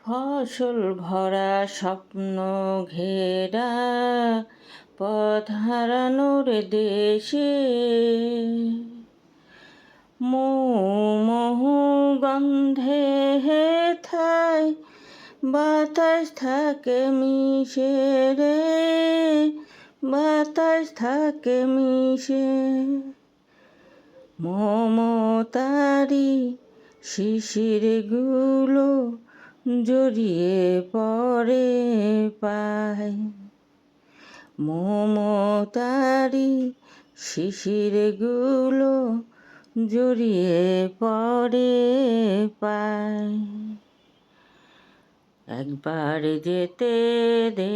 ফসল ভরা স্বপ্ন ঘেরা পথ হারানোর দেশে মৌ গন্ধে হেথায় বাতাস থাকে মিশে রে, বাতাস থাকে মিশে। মমতারি শিশিরগুলো জড়িয়ে পড়ে পায়, মমতারি শিশিরগুলো জড়িয়ে পড়ে পায়। একবার যেতে দে